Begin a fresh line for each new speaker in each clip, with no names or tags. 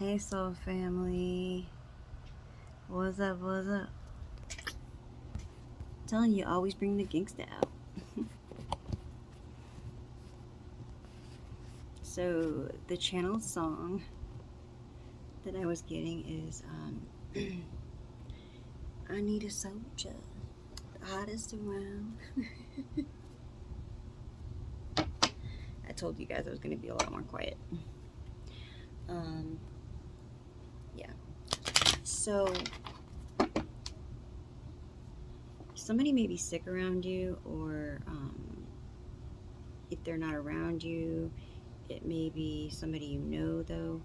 Hey soul family, what's up, what's up? I'm telling you, always bring the gangsta out. So the channel song that I was getting is I need a soldier, the hottest around. I told you guys I was going to be a lot more quiet. Yeah. So somebody may be sick around you, or if they're not around you, it may be somebody you know, though,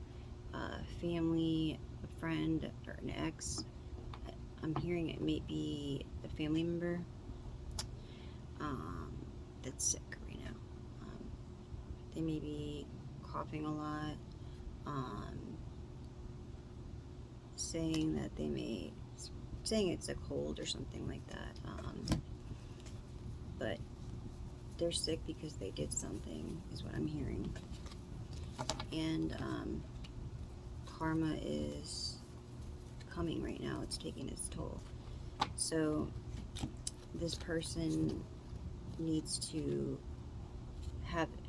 family, a friend, or an ex. I'm hearing it may be a family member that's sick right now. They may be coughing a lot, saying that saying it's a cold or something like that. But they're sick because they did something, is what I'm hearing. And karma is coming right now. It's taking its toll. So this person needs to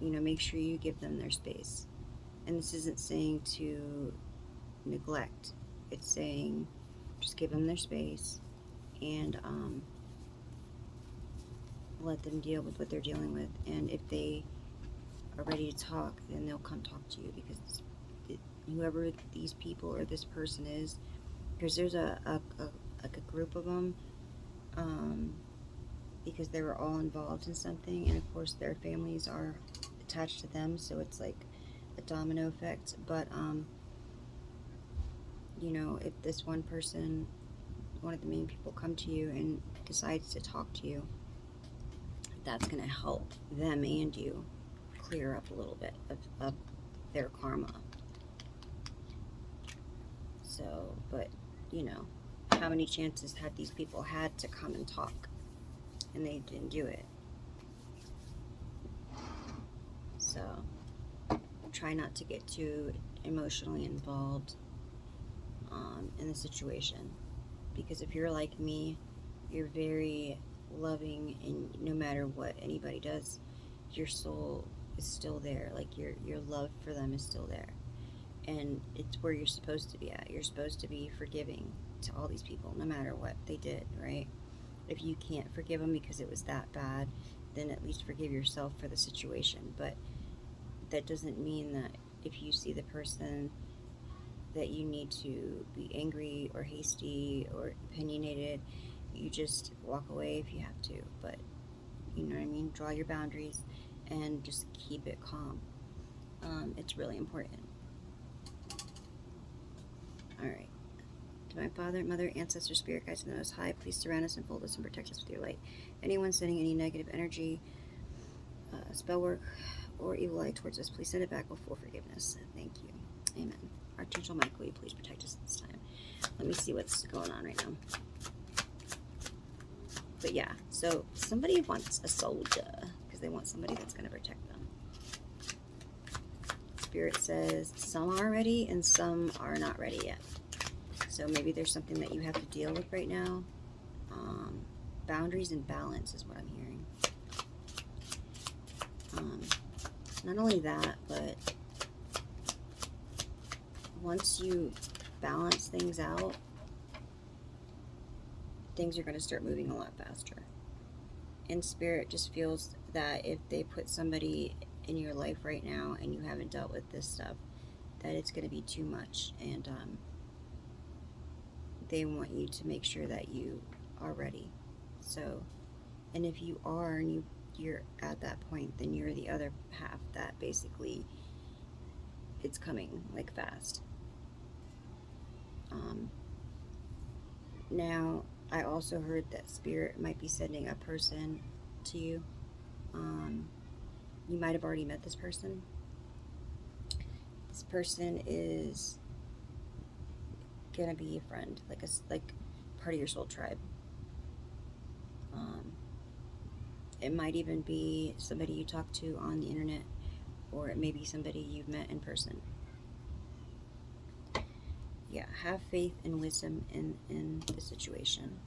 make sure you give them their space. And this isn't saying to neglect. It's saying just give them their space and let them deal with what they're dealing with. And if they are ready to talk, then they'll come talk to you, because whoever these people or this person is, because there's a group of them, because they were all involved in something, and of course their families are attached to them, so it's like a domino effect. But if this one person, one of the main people, come to you and decides to talk to you, that's going to help them and you clear up a little bit of their karma. So, but how many chances had these people had to come and talk, and they didn't do it? So try not to get too emotionally involved in the situation, because if you're like me, you're very loving, and no matter what anybody does, your soul is still there. Like your love for them is still there, and it's where you're supposed to be at. You're supposed to be forgiving to all these people, no matter what they did, right? If you can't forgive them because it was that bad, then at least forgive yourself for the situation. But that doesn't mean that if you see the person that you need to be angry or hasty or opinionated, you just walk away if you have to. But you know what I mean? Draw your boundaries and just keep it calm. It's really important. All right. To my Father, Mother, Ancestor, Spirit Guides, and the Most High, please surround us, enfold us, and protect us with your light. Anyone sending any negative energy, spell work, or evil eye towards us, please send it back with full forgiveness. Thank you. Amen. Archangel Michael, will you please protect us this time? Let me see what's going on right now. But yeah, so somebody wants a soldier because they want somebody that's going to protect them. Spirit says some are ready and some are not ready yet. So maybe there's something that you have to deal with right now. Boundaries and balance is what I'm hearing. Not only that, but once you balance things out, things are going to start moving a lot faster. And Spirit just feels that if they put somebody in your life right now and you haven't dealt with this stuff, that it's going to be too much. And they want you to make sure that you are ready. So, and if you are and you're at that point, then you're the other half that basically it's coming like fast. Now, I also heard that Spirit might be sending a person to you. You might have already met this person. This person is gonna be a friend, like part of your soul tribe. It might even be somebody you talk to on the internet, or it may be somebody you've met in person. yeah, have faith and wisdom in the situation.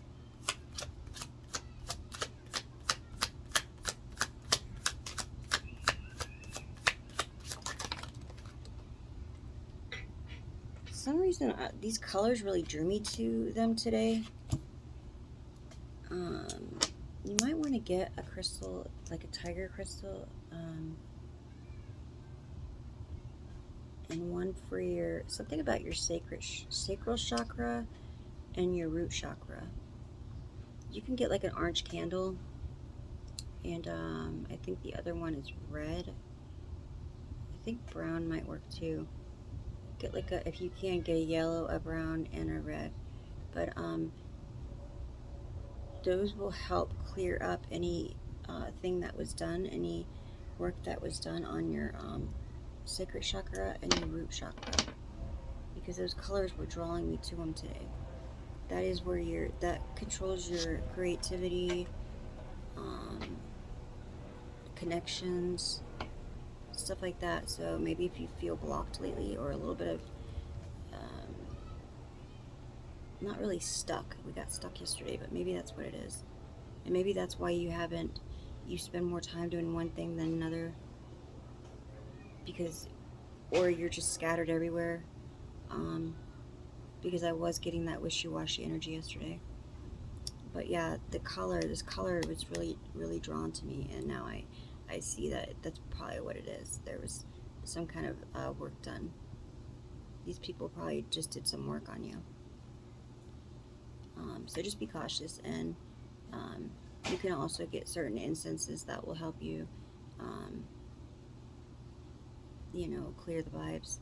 For some reason, these colors really drew me to them today. You might want to get a crystal, like a tiger crystal, and one for your, something about your sacral chakra and your root chakra. You can get like an orange candle, and I think the other one is red. I think brown might work too. Get like a, if you can, get a yellow, a brown, and a red. But those will help clear up any thing that was done, any work that was done on your sacral chakra and your root chakra, because those colors were drawing me to them today. That is where that controls your creativity, connections, stuff like that. So maybe if you feel blocked lately, or a little bit of not really stuck, we got stuck yesterday, but maybe that's what it is. And maybe that's why you spend more time doing one thing than another, because, or you're just scattered everywhere, because I was getting that wishy-washy energy yesterday. But yeah, this color was really drawn to me, and now I see that that's probably what it is. There was some kind of work done. These people probably just did some work on you. So just be cautious, and you can also get certain incenses that will help you, clear the vibes.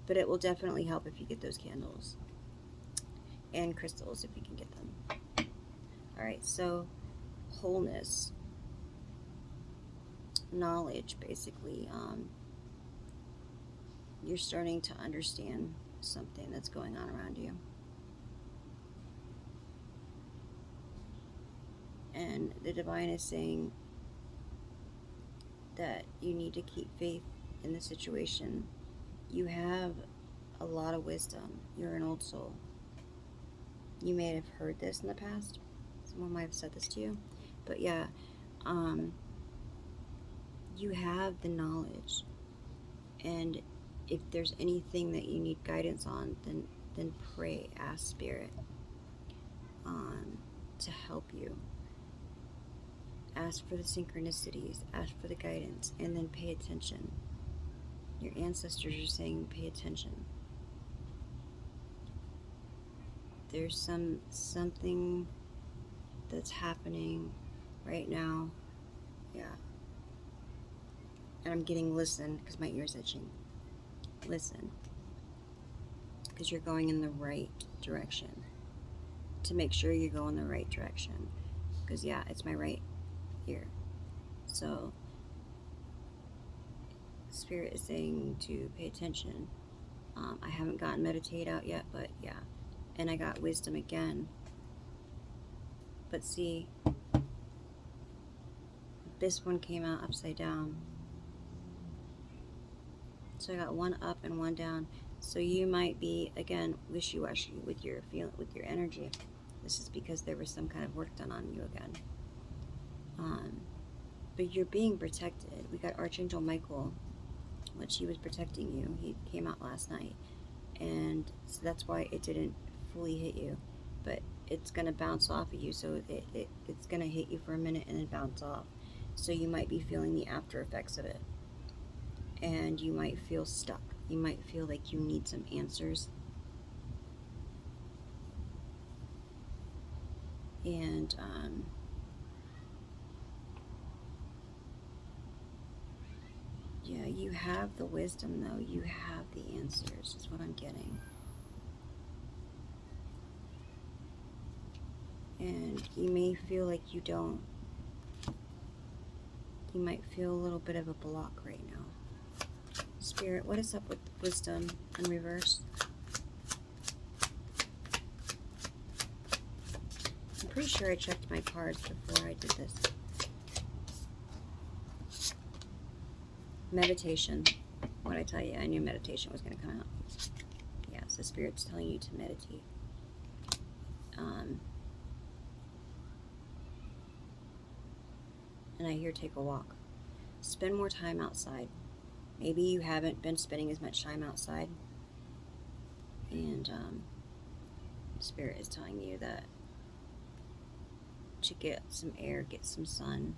But it will definitely help if you get those candles. And crystals, if you can get them. Alright, so wholeness. Knowledge, basically. You're starting to understand something that's going on around you. And the divine is saying that you need to keep faith in the situation. You have a lot of wisdom. You're an old soul. You may have heard this in the past. Someone might have said this to you. But yeah, you have the knowledge. And if there's anything that you need guidance on, then pray, ask Spirit to help you. Ask for the synchronicities, ask for the guidance, and then pay attention. Your ancestors are saying pay attention. There's something that's happening right now. Yeah. And I'm getting listen, because my ear's itching. Listen. Because you're going in the right direction. To make sure you go in the right direction. Because yeah, it's my right ear. So Spirit is saying to pay attention. I haven't gotten meditate out yet, but yeah. And I got wisdom again. But see, this one came out upside down. So I got one up and one down. So you might be, again, wishy-washy with your energy. This is because there was some kind of work done on you again. But you're being protected. We got Archangel Michael, which he was protecting you. He came out last night. And so that's why it didn't fully hit you. But it's going to bounce off of you. So it's going to hit you for a minute and then bounce off. So you might be feeling the after effects of it. And you might feel stuck. You might feel like you need some answers. And yeah, you have the wisdom though. You have the answers, is what I'm getting. And you may feel like you don't. You might feel a little bit of a block right now. Spirit, what is up with wisdom in reverse? I'm pretty sure I checked my cards before I did this. Meditation. What I tell you, I knew meditation was going to come out. Yeah, so Spirit's telling you to meditate. And I hear take a walk. Spend more time outside. Maybe you haven't been spending as much time outside. And Spirit is telling you that to get some air, get some sun,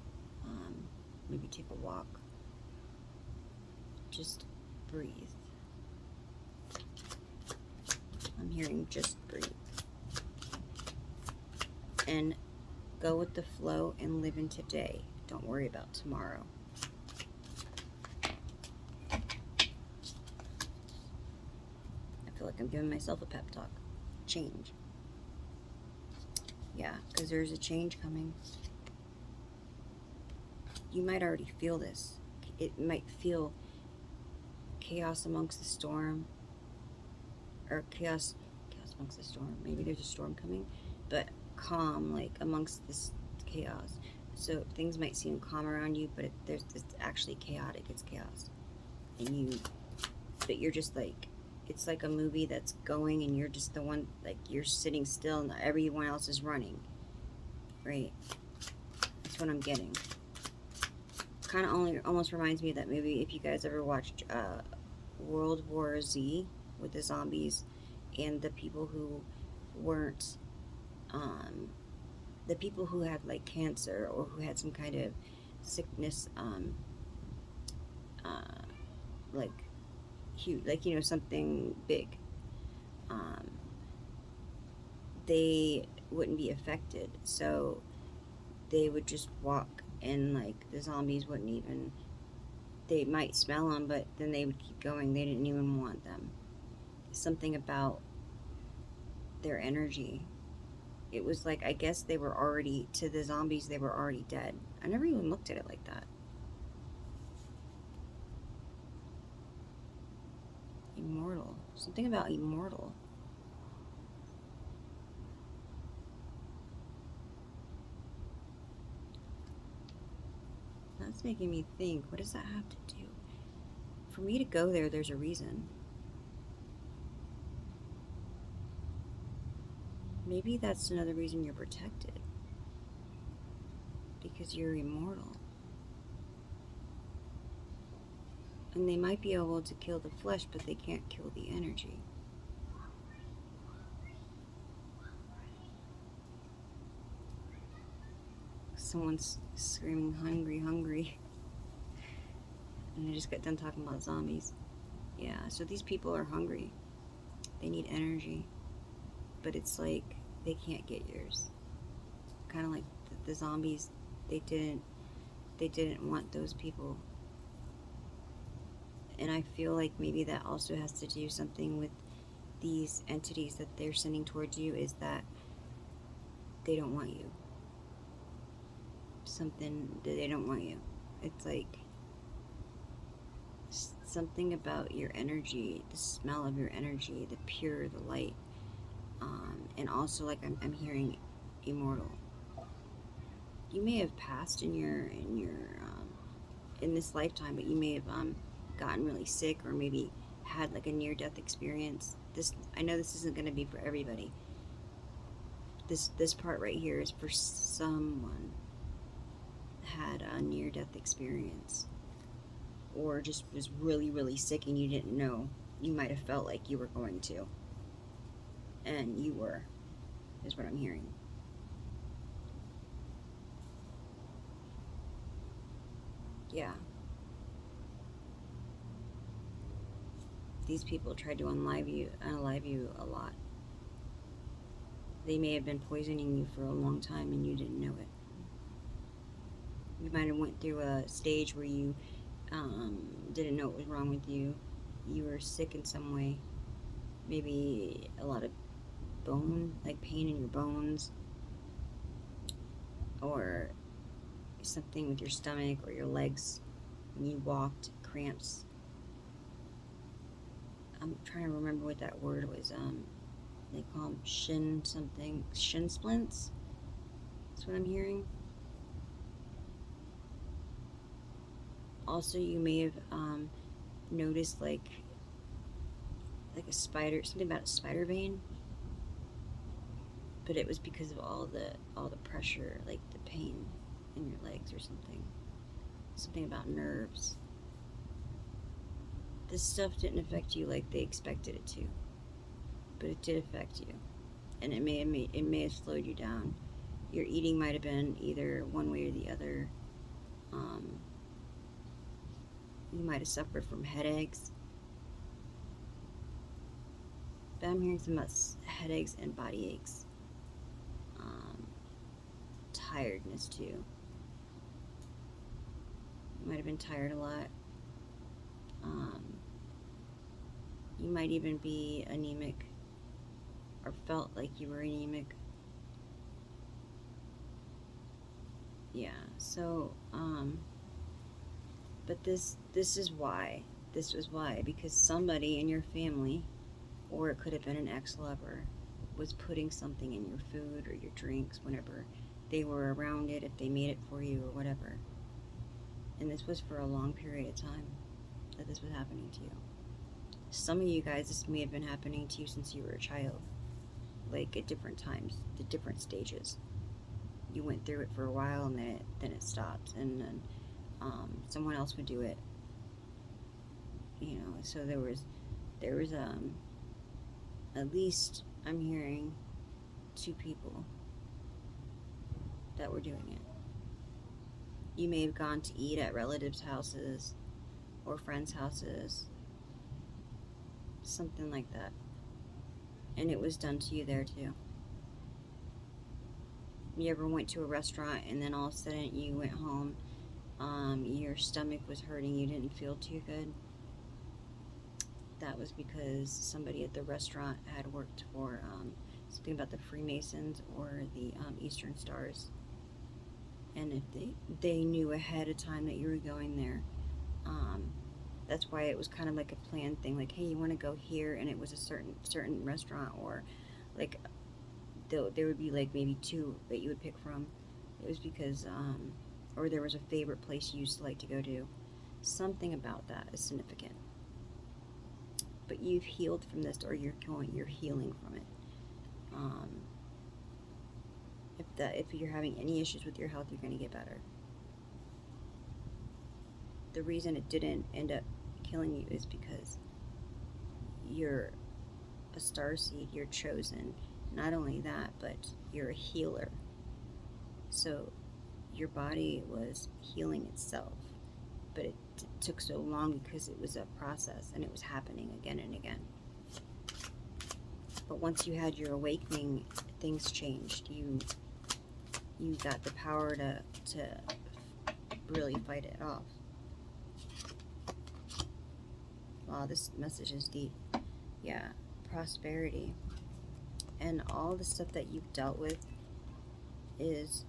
maybe take a walk. Just breathe. I'm hearing just breathe. And go with the flow and live in today. Don't worry about tomorrow. I feel like I'm giving myself a pep talk. Change. Yeah, because there's a change coming. You might already feel this. It might feel chaos amongst the storm. Or chaos amongst the storm. Maybe there's a storm coming. But calm, like amongst this chaos. So things might seem calm around you, but it's actually chaotic. It's chaos. But you're just like, it's like a movie that's going and you're just the one, like you're sitting still and everyone else is running. Right? That's what I'm getting. Kind of almost reminds me of that movie, if you guys ever watched World War Z, with the zombies and the people who weren't, the people who had like cancer or who had some kind of sickness, like huge, like, you know, something big, they wouldn't be affected, so they would just walk and like the zombies wouldn't even, they might smell them, but then they would keep going. They didn't even want them. Something about their energy. It was like, I guess they were already, to the zombies, they were already dead. I never even looked at it like that. Immortal. Something about immortal. That's making me think, what does that have to do? For me to go there, there's a reason. Maybe that's another reason you're protected. Because you're immortal. And they might be able to kill the flesh, but they can't kill the energy. Someone's screaming, hungry, hungry. And I just got done talking about zombies. Yeah, so these people are hungry. They need energy. But it's like, they can't get yours. Kind of like the zombies, they didn't want those people. And I feel like maybe that also has to do something with these entities that they're sending towards you, is that they don't want you. Something that they don't want you. It's like something about your energy, the smell of your energy, the pure, the light, and also like I'm hearing immortal. You may have passed in this lifetime, but you may have gotten really sick, or maybe had like a near-death experience. I know this isn't going to be for everybody. This part right here is for someone had a near-death experience, or just was really, really sick and you didn't know. You might have felt like you were going to, and you were, is what I'm hearing. Yeah. These people tried to unalive you a lot. They may have been poisoning you for a long time and you didn't know it. You might have went through a stage where you didn't know what was wrong with you. You were sick in some way. Maybe a lot of like pain in your bones, or something with your stomach or your legs when you walked, cramps. I'm trying to remember what that word was. They call them shin splints. That's what I'm hearing. Also, you may have noticed like like a spider, something about a spider vein, but it was because of all the pressure, like the pain in your legs or something about nerves. This stuff didn't affect you like they expected it to, but it did affect you, and it may have slowed you down. Your eating might have been either one way or the other. Um, you might have suffered from headaches, but I'm hearing some about headaches and body aches. Um, Tiredness too. You might have been tired a lot. Um, you might even be anemic or felt like you were anemic. Yeah, so, but this is why. This was why, because somebody in your family, or it could have been an ex-lover, was putting something in your food or your drinks whenever they were around it, if they made it for you or whatever. And this was for a long period of time that this was happening to you. Some of you guys, this may have been happening to you since you were a child, like at different times, at different stages. You went through it for a while, and then it stopped, and then someone else would do it. So there was at least, I'm hearing, 2 people that were doing it. You may have gone to eat at relatives' houses or friends' houses, something like that, and it was done to you there too. You ever went to a restaurant and then all of a sudden you went home, your stomach was hurting, you didn't feel too good? That was because somebody at the restaurant had worked for something about the Freemasons or the Eastern Stars. And if they knew ahead of time that you were going there, that's why it was kind of like a planned thing. Like, hey, you want to go here, and it was a certain restaurant, or like there would be like maybe 2 that you would pick from. It was because, or there was a favorite place you used to like to go to. Something about that is significant. But you've healed from this, or you're healing from it. If you're having any issues with your health, you're going to get better. The reason it didn't end up killing you is because you're a starseed, you're chosen. Not only that, but you're a healer. So your body was healing itself, but it took so long because it was a process and it was happening again and again. But once you had your awakening, things changed. You got the power to really fight it off. Wow, this message is deep. Yeah, prosperity. And all the stuff that you've dealt with is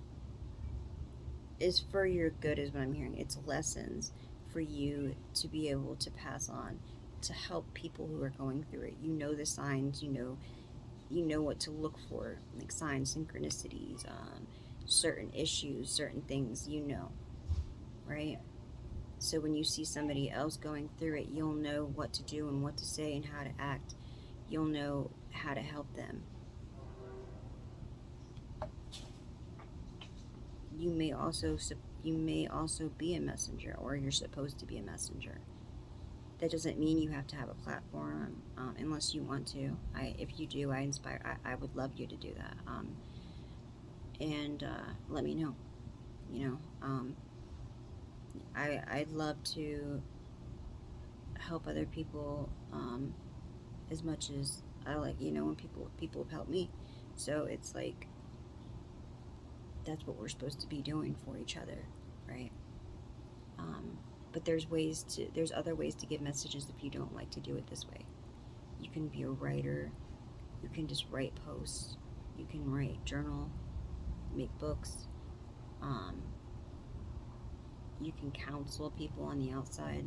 for your good, is what I'm hearing. It's lessons for you to be able to pass on, to help people who are going through it. You know the signs, you know what to look for, like signs, synchronicities, certain issues, certain things, right? So when you see somebody else going through it, you'll know what to do and what to say and how to act. You'll know how to help them. You may also be a messenger, or you're supposed to be a messenger. That doesn't mean you have to have a platform, unless you want to. If you do, I would love you to do that. And let me know. I'd love to help other people as much as I like. When people have helped me. So it's like, that's what we're supposed to be doing for each other, right? But there's other ways to give messages if you don't like to do it this way. You can be a writer. You can just write posts. You can write journal, make books. You can counsel people on the outside.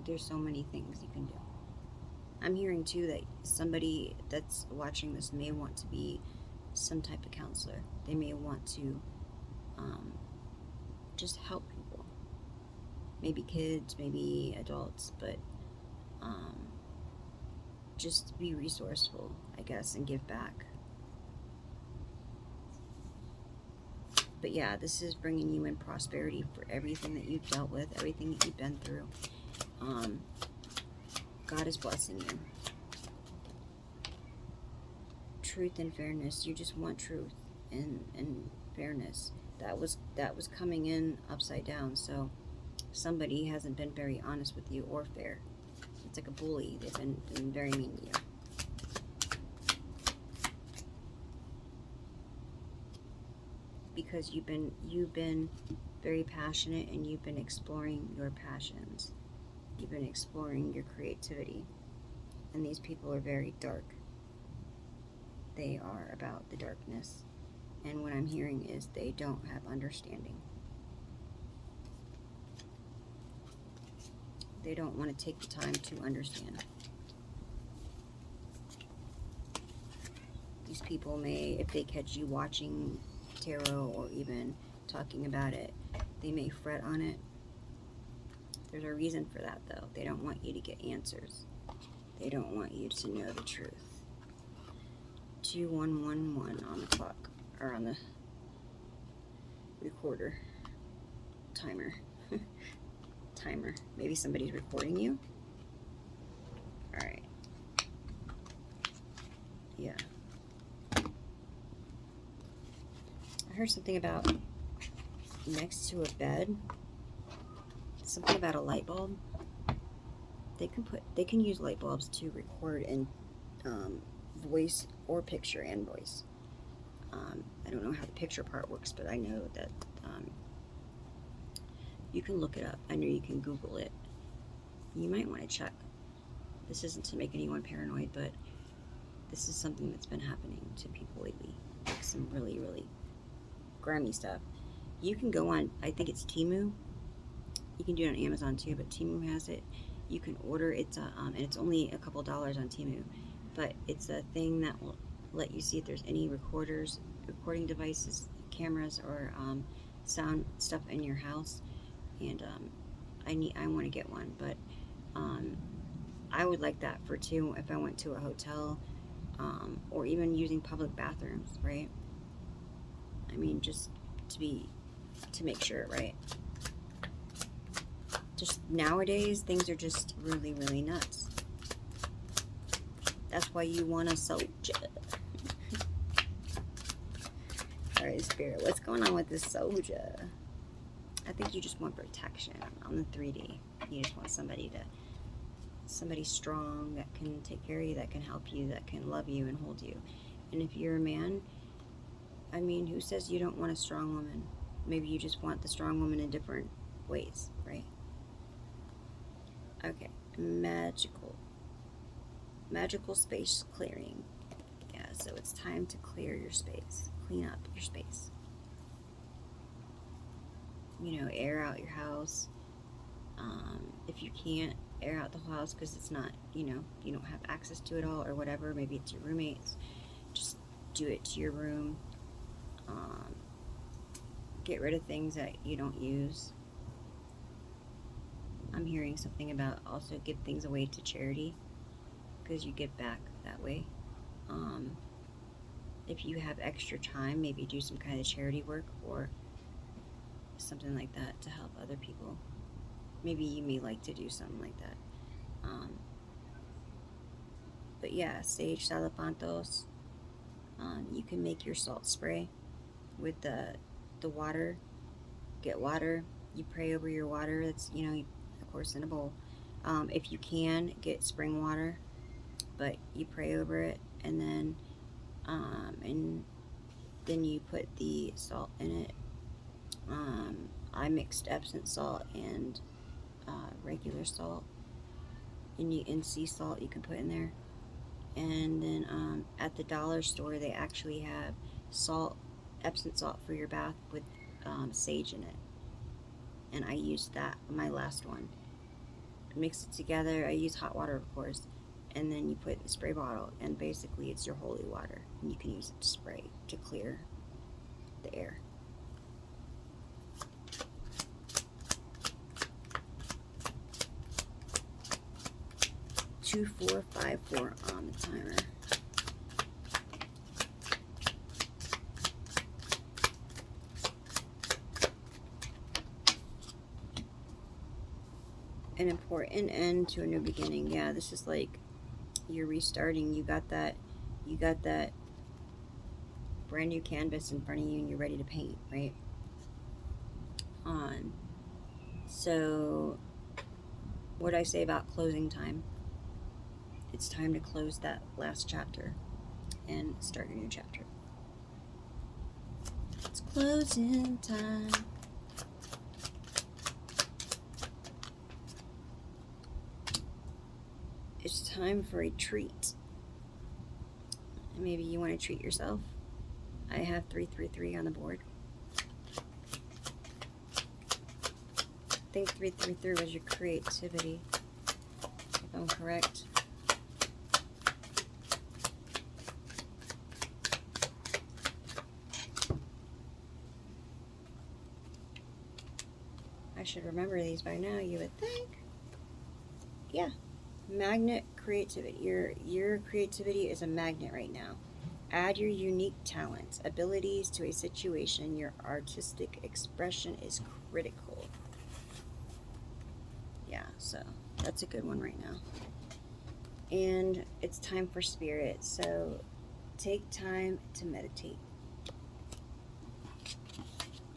There's so many things you can do. I'm hearing too that somebody that's watching this may want to be some type of counselor. They may want to just help people. Maybe kids, maybe adults, but just be resourceful, I guess, and give back. But yeah, this is bringing you in prosperity for everything that you've dealt with, everything that you've been through. God is blessing you. Truth and fairness. You just want truth and fairness. That was coming in upside down. So somebody hasn't been very honest with you or fair. It's like a bully. They've been very mean to you. Because you've been very passionate, and you've been exploring your passions. You've been exploring your creativity. And these people are very dark. They are about the darkness. And what I'm hearing is they don't have understanding. They don't want to take the time to understand. These people may, if they catch you watching tarot or even talking about it, they may fret on it. There's a reason for that, though. They don't want you to get answers. They don't want you to know the truth. 2111 on the clock, or on the recorder timer. Timer. Maybe somebody's recording you. All right. Yeah. I heard something about next to a bed. Something about a light bulb. They can use light bulbs to record in voice or picture and voice. I don't know how the picture part works, but I know that you can look it up. I know you can Google it. You might want to check. This isn't to make anyone paranoid, but this is something that's been happening to people lately. Like some really, really grimy stuff. You can go on, I think it's Temu. You can do it on Amazon too, but Temu has it. You can order it, and it's only a couple dollars on Temu. But it's a thing that will let you see if there's any recording devices, cameras, or sound stuff in your house. And I want to get one, but I would like that for two if I went to a hotel, or even using public bathrooms, right? I mean, just to make sure, right? Just nowadays, things are just really, really nuts. That's why you want a soldier. Alright, Spirit, what's going on with this soldier? I think you just want protection on the 3D. You just want somebody strong that can take care of you, that can help you, that can love you and hold you. And if you're a man, I mean, who says you don't want a strong woman? Maybe you just want the strong woman in different ways, right? Okay, magical space clearing. Yeah, so it's time to clear your space, clean up your space. You know, air out your house. If you can't, air out the whole house because it's not, you know, you don't have access to it all or whatever. Maybe it's your roommates. Just do it to your room. Get rid of things that you don't use. I'm hearing something about also give things away to charity because you give back that way. If you have extra time, maybe do some kind of charity work or something like that to help other people. Maybe you may like to do something like that. But yeah, Sage Salapantos. You can make your salt spray with the water. Get water. You pray over your water. That's, you know, of course, in a bowl. If you can, get spring water, but you pray over it, and then you put the salt in it. I mixed Epsom salt and regular salt, and sea salt you can put in there. And then at the dollar store they actually have Epsom salt for your bath with sage in it. And I used that on my last one. Mix it together. I use hot water, of course, and then you put it in a spray bottle, and basically it's your holy water, and you can use it to spray to clear the air. 2454 on the timer. An important end to a new beginning. Yeah, this is like you're restarting. You got that brand new canvas in front of you and you're ready to paint, right? So what I say about closing time? It's time to close that last chapter and start a new chapter. It's closing time. It's time for a treat. Maybe you want to treat yourself. I have 333 on the board. I think 333 was your creativity, if I'm correct. I should remember these by now, you would think. Yeah. Magnet creativity. Your creativity is a magnet right now. Add your unique talents, abilities to a situation. Your artistic expression is critical. Yeah, so that's a good one right now. And it's time for spirit. So take time to meditate.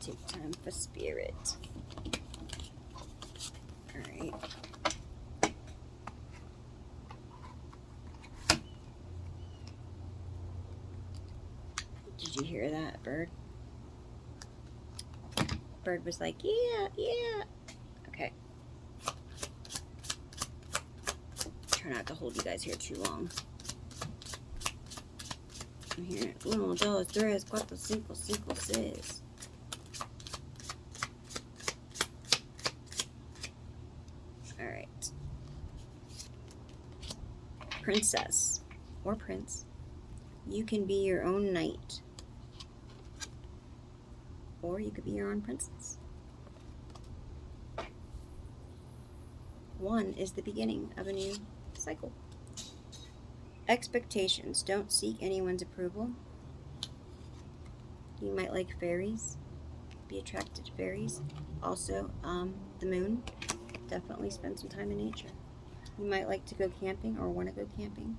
Take time for spirit. All right. Did you hear that, bird? Bird was like, yeah, yeah. Okay. Try not to hold you guys here too long. I'm hearing 1, 2, 3, 4, 5, 5, 6. All right. Princess or prince. You can be your own knight. Or you could be your own princess. 1 is the beginning of a new cycle. Expectations. Don't seek anyone's approval. You might like fairies. Be attracted to fairies. Also, the moon. Definitely spend some time in nature. You might like to go camping or want to go camping.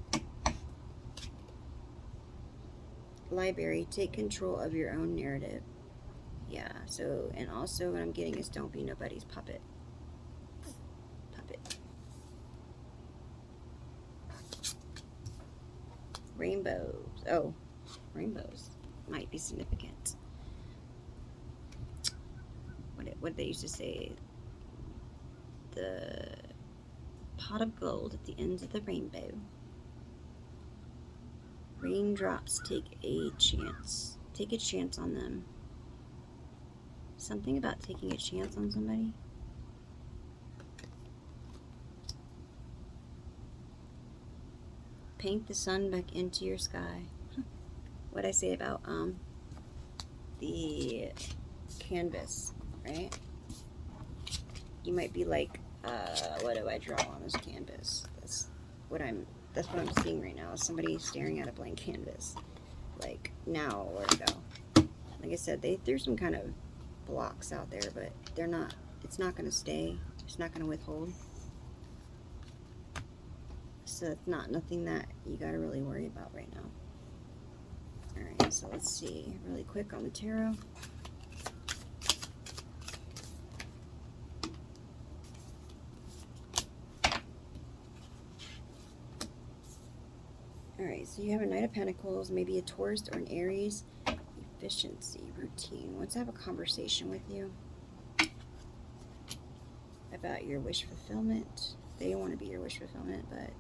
Library. Take control of your own narrative. Yeah, so, and also what I'm getting is don't be nobody's puppet. Rainbows. Oh, rainbows might be significant. What they used to say? The pot of gold at the ends of the rainbow. Raindrops. Take a chance. Take a chance on them. Something about taking a chance on somebody. Paint the sun back into your sky. What I say about the canvas, right? You might be like, what do I draw on this canvas? That's what I'm seeing right now. Is somebody staring at a blank canvas. Like, now, where to go? Like I said, they threw some kind of blocks out there, but they're not, it's not going to stay. It's not going to withhold. So it's nothing that you got to really worry about right now. Alright, so let's see really quick on the tarot. Alright, so you have a Knight of Pentacles, maybe a Taurus or an Aries. Efficiency, routine. Wants to have a conversation with you about your wish fulfillment. They want to be your wish fulfillment, but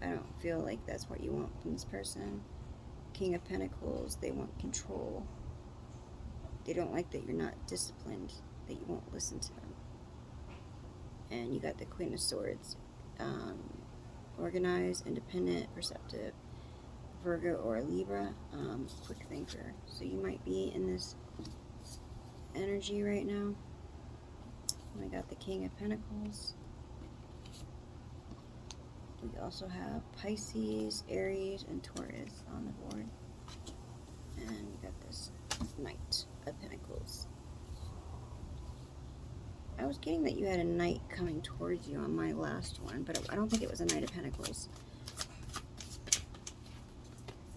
I don't feel like that's what you want from this person. King of Pentacles, they want control. They don't like that you're not disciplined, that you won't listen to them. And you got the Queen of Swords. Organized, independent, perceptive. Virgo or a Libra, quick thinker. So you might be in this energy right now. And I got the King of Pentacles. We also have Pisces, Aries, and Taurus on the board. And we got this Knight of Pentacles. I was getting that you had a Knight coming towards you on my last one, but I don't think it was a Knight of Pentacles.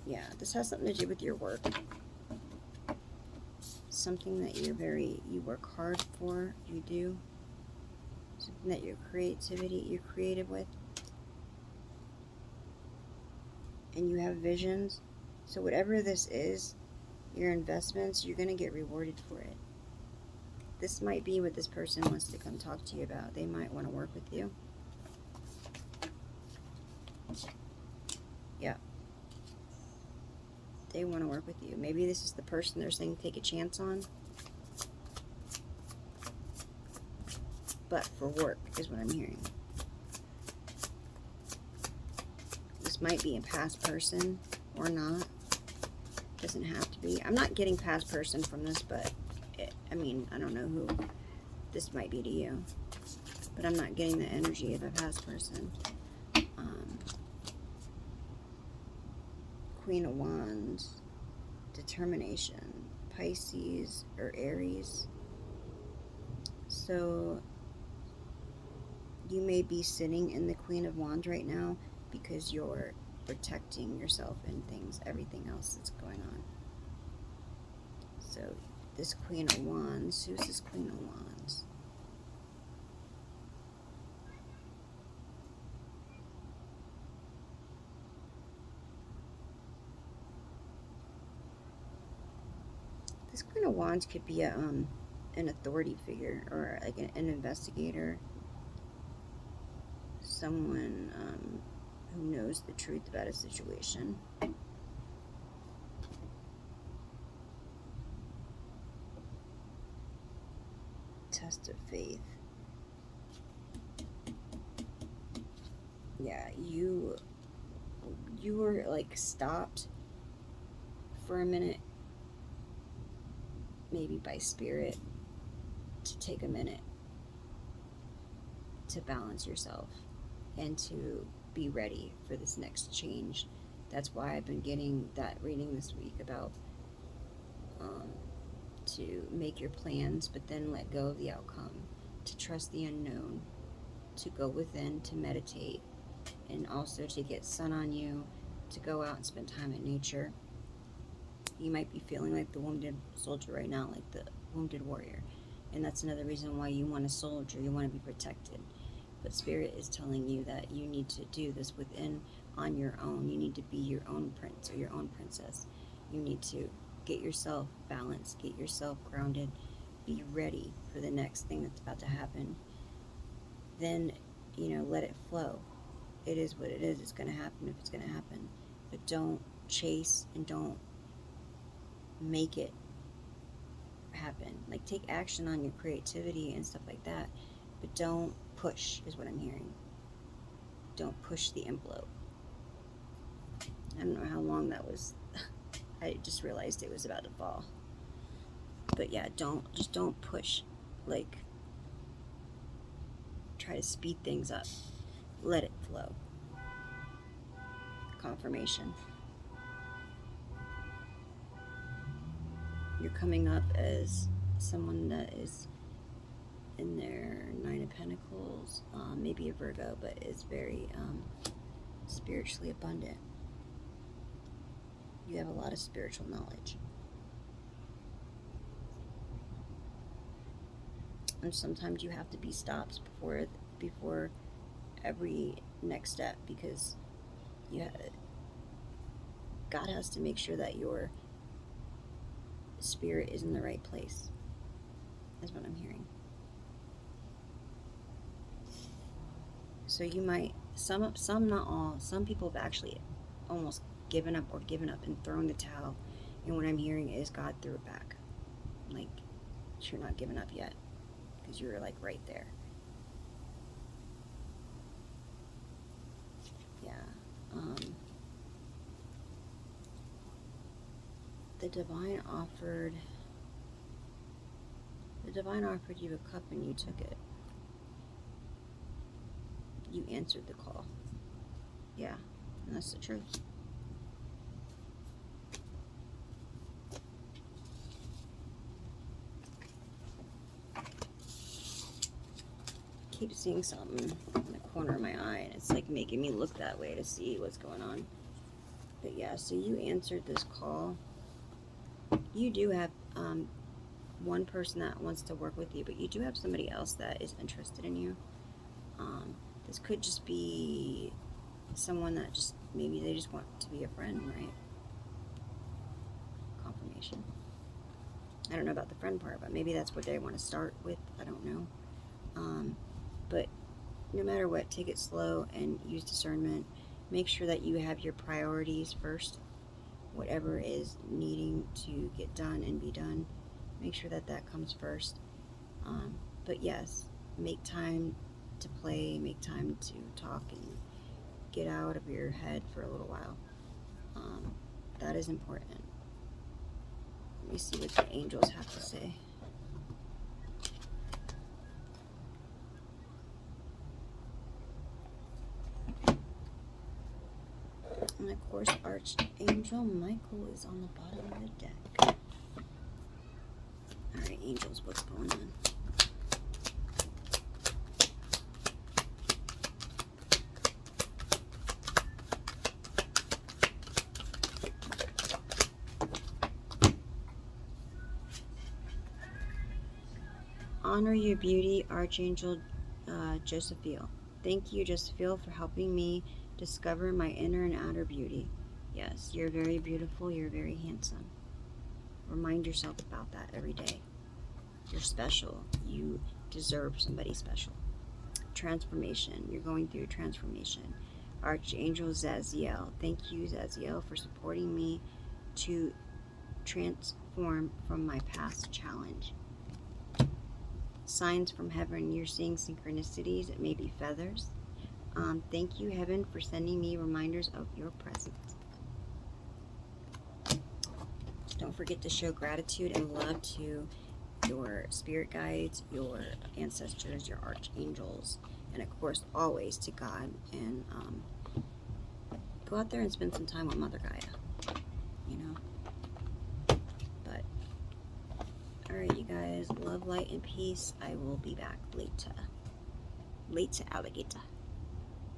Yeah, this has something to do with your work. Something that you work hard for, you do. Something that you're creative with. And you have visions. So whatever this is, your investments, you're going to get rewarded for it. This might be what this person wants to come talk to you about. They might want to work with you. Yeah. They want to work with you. Maybe this is the person they're saying take a chance on. But for work is what I'm hearing. This might be a past person or not. Doesn't have to be. I'm not getting past person from this, but I mean, I don't know who this might be to you. But I'm not getting the energy of a past person. Queen of Wands, determination, Pisces or Aries. So you may be sitting in the Queen of Wands right now because you're protecting yourself and things, everything else that's going on. So this Queen of Wands, who's this Queen of Wands? This Queen of Wands could be an authority figure or like an investigator, someone who knows the truth about a situation. Test of faith. Yeah, you were like stopped for a minute, maybe by spirit, to take a minute to balance yourself and to be ready for this next change. That's why I've been getting that reading this week about to make your plans, but then let go of the outcome, to trust the unknown, to go within, to meditate, and also to get sun on you, to go out and spend time in nature. You might be feeling like the wounded soldier right now, like the wounded warrior, and that's another reason why you want a soldier. You want to be protected, but Spirit is telling you that you need to do this within, on your own. You need to be your own prince or your own princess. You need to get yourself balanced, get yourself grounded, be ready for the next thing that's about to happen. Then, let it flow. It is what it is. It's going to happen if it's going to happen. But don't chase and don't make it happen. Like, take action on your creativity and stuff like that, but don't push, is what I'm hearing. Don't push the envelope. I don't know how long that was. I just realized it was about to fall. But yeah, don't push. Like, try to speed things up. Let it flow. Confirmation. You're coming up as someone that is in their Nine of Pentacles, maybe a Virgo, but is very spiritually abundant. You have a lot of spiritual knowledge. And sometimes you have to be stopped before every next step, because God has to make sure that your spirit is in the right place, is what I'm hearing. So you might, some not all, some people have actually almost given up and thrown the towel, and what I'm hearing is God threw it back. Like, you're not giving up yet, because you're like right there. Yeah. The divine offered you a cup and you took it. You answered the call. Yeah, and that's the truth. Keep seeing something in the corner of my eye, and it's like making me look that way to see what's going on. But yeah, so you answered this call. You do have one person that wants to work with you, but you do have somebody else that is interested in you. This could just be someone that just, maybe they just want to be a friend, right? Confirmation. I don't know about the friend part, but maybe that's what they want to start with. I don't know. But no matter what, take it slow and use discernment. Make sure that you have your priorities first. Whatever is needing to get done and be done, make sure that that comes first. But yes, make time to play, make time to talk and get out of your head for a little while. That is important. Let me see what the angels have to say. And of course, Archangel Michael is on the bottom of the deck. Alright, angels, what's going on? Honor your beauty, Archangel Josephiel. Thank you, Josephiel, for helping me discover my inner and outer beauty. Yes, you're very beautiful. You're very handsome. Remind yourself about that every day. You're special. You deserve somebody special. Transformation. You're going through a transformation. Archangel Zaziel. Thank you, Zaziel, for supporting me to transform from my past challenge. Signs from heaven. You're seeing synchronicities. It may be feathers. Thank you, heaven, for sending me reminders of your presence. Don't forget to show gratitude and love to your spirit guides, your ancestors, your archangels, and of course, always to God. And go out there and spend some time with Mother Gaia, you know. But, alright, you guys, love, light, and peace. I will be back later. Later, alligator.